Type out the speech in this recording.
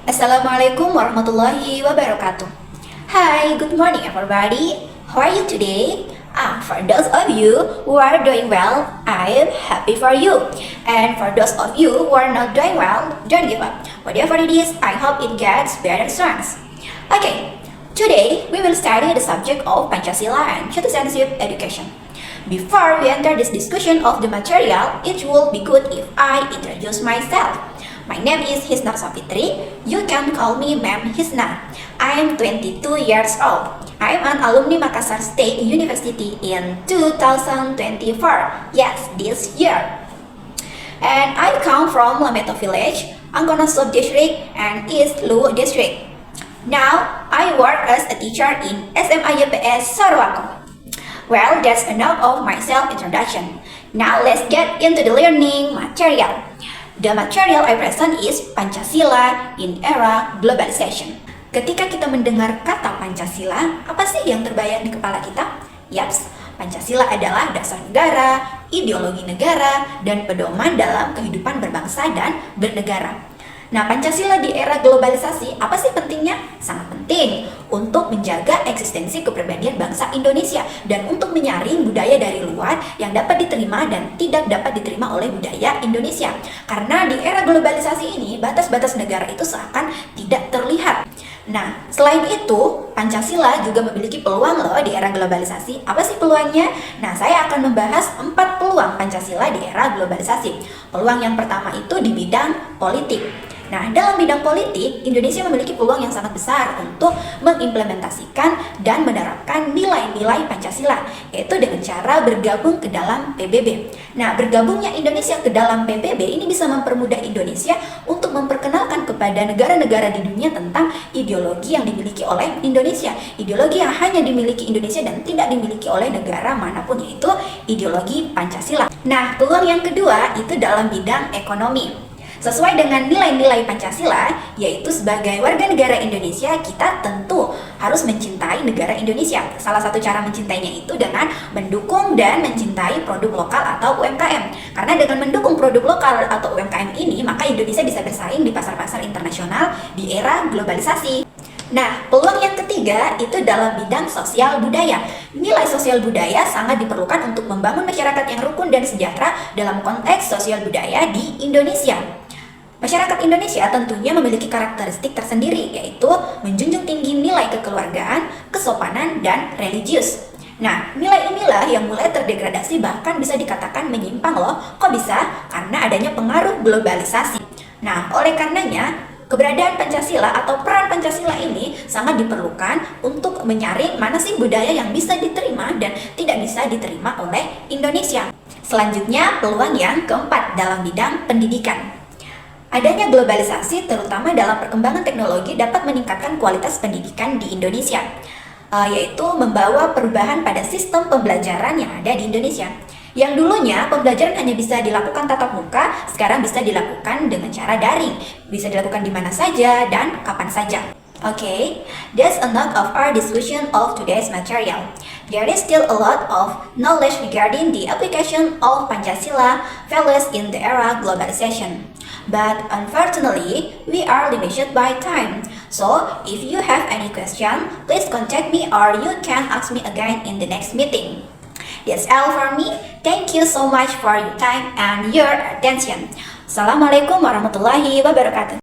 Assalamualaikum warahmatullahi wabarakatuh. Hi, good morning everybody. How are you today? For those of you who are doing well, I am happy for you. And for those of you who are not doing well, don't give up. Whatever it is, I hope it gets better soon. Okay, today we will study the subject of Pancasila and citizenship education. Before we enter this discussion of the material, it will be good if I introduce myself. My name is Hisna Safitri. You can call me Ma'am Hisna. I am 22 years old. I am an alumni Makassar State University in 2024. Yes, this year. And I come from Lameto Village, Angkona Sub-District, and East Luwu District. Now, I work as a teacher in SMA YPS Sorowako. Well, that's enough of my self-introduction. Now, let's get into the learning material. The material I present is Pancasila in era globalization. Ketika kita mendengar kata Pancasila, apa sih yang terbayang di kepala kita? Yaps, Pancasila adalah dasar negara, ideologi negara, dan pedoman dalam kehidupan berbangsa dan bernegara. Nah, Pancasila di era globalisasi, apa sih pentingnya? Sangat penting untuk menjaga eksistensi kepribadian bangsa Indonesia dan untuk menyaring budaya dari luar yang dapat diterima dan tidak dapat diterima oleh budaya Indonesia. Karena di era globalisasi ini, batas-batas negara itu seakan tidak terlihat. Nah, selain itu, Pancasila juga memiliki peluang loh di era globalisasi. Apa sih peluangnya? Nah, saya akan membahas 4 peluang Pancasila di era globalisasi. Peluang yang pertama itu di bidang politik. Nah, dalam bidang politik, Indonesia memiliki peluang yang sangat besar untuk mengimplementasikan dan menerapkan nilai-nilai Pancasila, yaitu dengan cara bergabung ke dalam PBB. Nah, bergabungnya Indonesia ke dalam PBB ini bisa mempermudah Indonesia untuk memperkenalkan kepada negara-negara di dunia tentang ideologi yang dimiliki oleh Indonesia. Ideologi yang hanya dimiliki Indonesia dan tidak dimiliki oleh negara manapun, yaitu ideologi Pancasila. Nah, peluang yang kedua itu dalam bidang ekonomi. Sesuai dengan nilai-nilai Pancasila, yaitu sebagai warga negara Indonesia, kita tentu harus mencintai negara Indonesia. Salah satu cara mencintainya itu dengan mendukung dan mencintai produk lokal atau UMKM. Karena dengan mendukung produk lokal atau UMKM ini, maka Indonesia bisa bersaing di pasar-pasar internasional di era globalisasi. Nah, peluang yang ketiga itu dalam bidang sosial budaya. Nilai sosial budaya sangat diperlukan untuk membangun masyarakat yang rukun dan sejahtera dalam konteks sosial budaya di Indonesia. Masyarakat Indonesia tentunya memiliki karakteristik tersendiri, yaitu menjunjung tinggi nilai kekeluargaan, kesopanan, dan religius. Nah, nilai inilah yang mulai terdegradasi, bahkan bisa dikatakan menyimpang loh. Kok bisa? Karena adanya pengaruh globalisasi. Nah, oleh karenanya, keberadaan Pancasila atau peran Pancasila ini sangat diperlukan untuk menyaring mana sih budaya yang bisa diterima dan tidak bisa diterima oleh Indonesia. Selanjutnya, peluang yang keempat dalam bidang pendidikan. Adanya globalisasi, terutama dalam perkembangan teknologi, dapat meningkatkan kualitas pendidikan di Indonesia, yaitu membawa perubahan pada sistem pembelajaran yang ada di Indonesia. Yang dulunya pembelajaran hanya bisa dilakukan tatap muka, sekarang bisa dilakukan dengan cara daring, bisa dilakukan di mana saja dan kapan saja. Okay, that's enough of our discussion of today's material. There is still a lot of knowledge regarding the application of Pancasila values in the era globalization. But unfortunately, we are limited by time. So, if you have any question, please contact me or you can ask me again in the next meeting. That's all for me. Thank you so much for your time and your attention. Assalamualaikum warahmatullahi wabarakatuh.